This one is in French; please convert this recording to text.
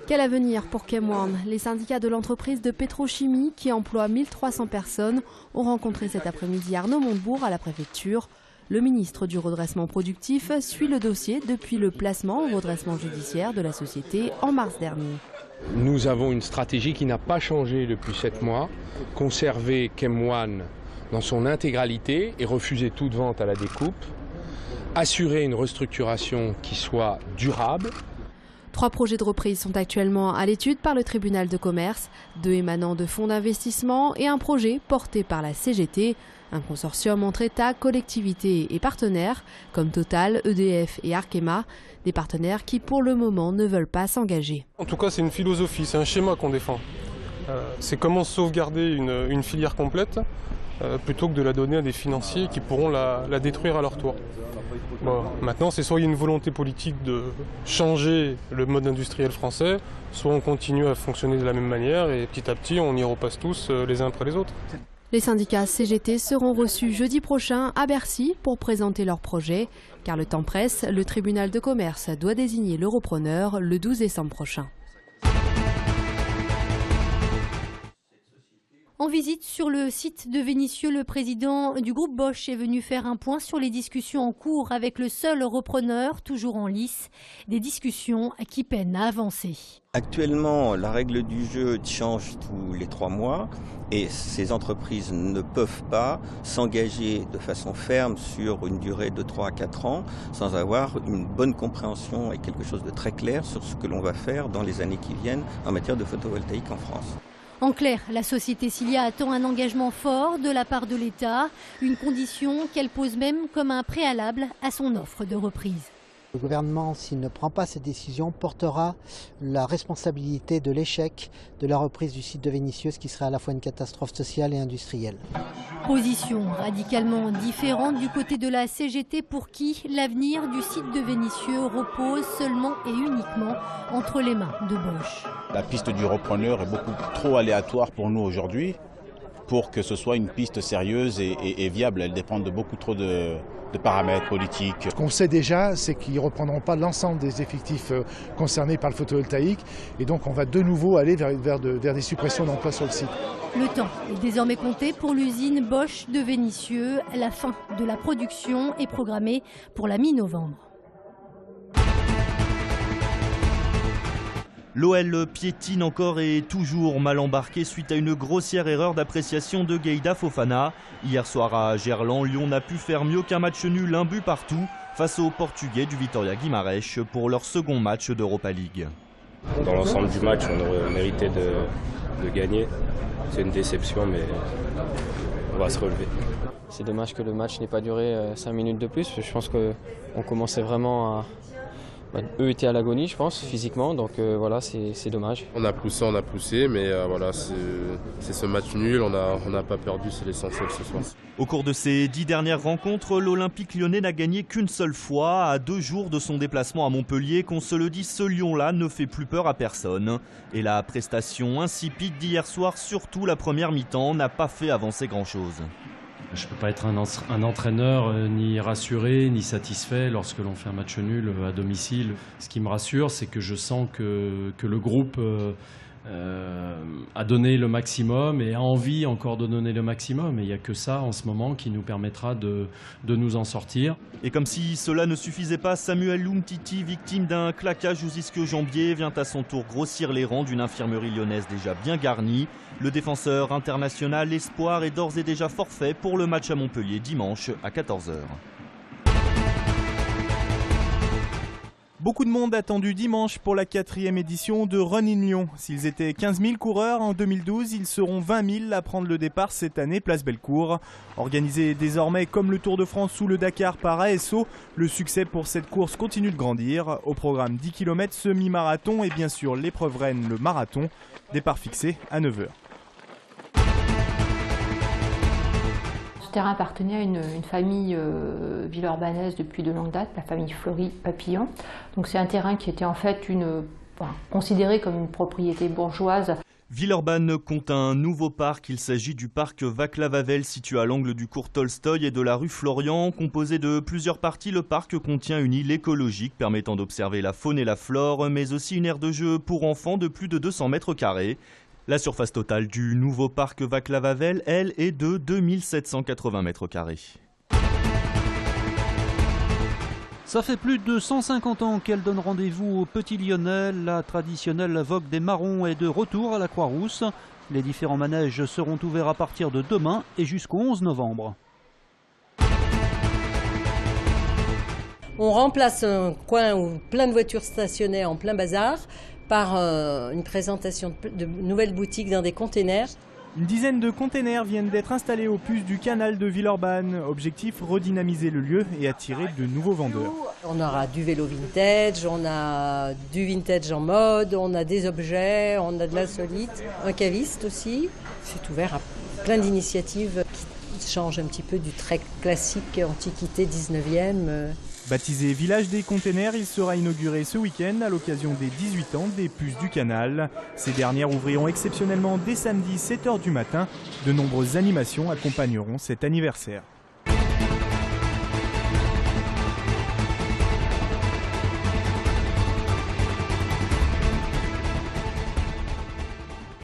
Quel avenir pour Kemwan? Les syndicats de l'entreprise de pétrochimie, qui emploie 1300 personnes, ont rencontré cet après-midi Arnaud Montebourg à la préfecture. Le ministre du redressement productif suit le dossier depuis le placement au redressement judiciaire de la société en mars dernier. Nous avons une stratégie qui n'a pas changé depuis 7 mois. Conserver Kemwan dans son intégralité et refuser toute vente à la découpe. Assurer une restructuration qui soit durable. 3 projets de reprise sont actuellement à l'étude par le tribunal de commerce, 2 émanant de fonds d'investissement et un projet porté par la CGT, un consortium entre États, collectivités et partenaires comme Total, EDF et Arkema, des partenaires qui pour le moment ne veulent pas s'engager. En tout cas, c'est une philosophie, c'est un schéma qu'on défend. C'est comment sauvegarder une filière complète plutôt que de la donner à des financiers qui pourront la détruire à leur tour. Bon, maintenant, c'est soit il y a une volonté politique de changer le mode industriel français, soit on continue à fonctionner de la même manière et petit à petit, on y repasse tous les uns après les autres. Les syndicats CGT seront reçus jeudi prochain à Bercy pour présenter leur projet. Car le temps presse, le tribunal de commerce doit désigner le repreneur le 12 décembre prochain. En visite sur le site de Vénissieux, le président du groupe Bosch est venu faire un point sur les discussions en cours avec le seul repreneur, toujours en lice, des discussions qui peinent à avancer. Actuellement, la règle du jeu change tous les 3 mois et ces entreprises ne peuvent pas s'engager de façon ferme sur une durée de 3 à 4 ans sans avoir une bonne compréhension et quelque chose de très clair sur ce que l'on va faire dans les années qui viennent en matière de photovoltaïque en France. En clair, la société Cilia attend un engagement fort de la part de l'État, une condition qu'elle pose même comme un préalable à son offre de reprise. Le gouvernement, s'il ne prend pas cette décision, portera la responsabilité de l'échec de la reprise du site de Vénissieux, ce qui serait à la fois une catastrophe sociale et industrielle. Position radicalement différente du côté de la CGT pour qui l'avenir du site de Vénissieux repose seulement et uniquement entre les mains de Bosch. La piste du repreneur est beaucoup trop aléatoire pour nous aujourd'hui pour que ce soit une piste sérieuse et viable. Elle dépend de beaucoup trop de paramètres politiques. Ce qu'on sait déjà, c'est qu'ils ne reprendront pas l'ensemble des effectifs concernés par le photovoltaïque et donc on va de nouveau aller vers des suppressions d'emplois sur le site. Le temps est désormais compté pour l'usine Bosch de Vénissieux. La fin de la production est programmée pour la mi-novembre. L'OL piétine encore et toujours mal embarqué suite à une grossière erreur d'appréciation de Gueïda Fofana. Hier soir à Gerland, Lyon n'a pu faire mieux qu'un match nul, un but partout, face aux Portugais du Vitória Guimarães pour leur second match d'Europa League. Dans l'ensemble du match, on aurait mérité de gagner. C'est une déception, mais on va se relever. C'est dommage que le match n'ait pas duré 5 minutes de plus. Je pense qu'on commençait vraiment à... eux étaient à l'agonie, je pense, physiquement, donc voilà, c'est dommage. On a poussé, mais voilà, c'est ce match nul, on n'a pas perdu, c'est l'essentiel ce soir. Au cours de ces 10 dernières rencontres, l'Olympique lyonnais n'a gagné qu'une seule fois, à 2 jours de son déplacement à Montpellier, qu'on se le dit, ce Lyon-là ne fait plus peur à personne. Et la prestation insipide d'hier soir, surtout la première mi-temps, n'a pas fait avancer grand-chose. Je ne peux pas être un entraîneur ni rassuré ni satisfait lorsque l'on fait un match nul à domicile. Ce qui me rassure, c'est que je sens que le groupe a donné le maximum et a envie encore de donner le maximum. Et il n'y a que ça en ce moment qui nous permettra de nous en sortir. Et comme si cela ne suffisait pas, Samuel Umtiti, victime d'un claquage aux ischio-jambiers, vient à son tour grossir les rangs d'une infirmerie lyonnaise déjà bien garnie. Le défenseur international espoir est d'ores et déjà forfait pour le match à Montpellier dimanche à 14 h. Beaucoup de monde attendu dimanche pour la 4e édition de Run in Lyon. S'ils étaient 15 000 coureurs en 2012, ils seront 20 000 à prendre le départ cette année, place Bellecour. Organisé désormais comme le Tour de France ou le Dakar par ASO, le succès pour cette course continue de grandir. Au programme 10 km semi-marathon et bien sûr l'épreuve reine, le marathon. Départ fixé à 9 h. Ce terrain appartenait à une famille villeurbanaise depuis de longue date, la famille Fleury-Papillon. Donc c'est un terrain qui était en fait considéré comme une propriété bourgeoise. Villeurbanne compte un nouveau parc. Il s'agit du parc Václav Havel situé à l'angle du cours Tolstoï et de la rue Florian. Composé de plusieurs parties, le parc contient une île écologique permettant d'observer la faune et la flore, mais aussi une aire de jeu pour enfants de plus de 200 mètres carrés. La surface totale du nouveau parc Václav Havel, elle, est de 2780 mètres carrés. Ça fait plus de 150 ans qu'elle donne rendez-vous aux Petits Lyonnais. La traditionnelle vogue des marrons est de retour à la Croix-Rousse. Les différents manèges seront ouverts à partir de demain et jusqu'au 11 novembre. On remplace un coin où plein de voitures stationnaient en plein bazar par une présentation de nouvelles boutiques dans des containers. Une dizaine de containers viennent d'être installés au puce du canal de Villeurbanne. Objectif, redynamiser le lieu et attirer de nouveaux vendeurs. On aura du vélo vintage, on a du vintage en mode, on a des objets, on a de l'insolite, un caviste aussi. C'est ouvert à plein d'initiatives qui changent un petit peu du très classique antiquité 19e. Baptisé Village des Containers, il sera inauguré ce week-end à l'occasion des 18 ans des puces du canal. Ces dernières ouvriront exceptionnellement dès samedi 7h du matin. De nombreuses animations accompagneront cet anniversaire.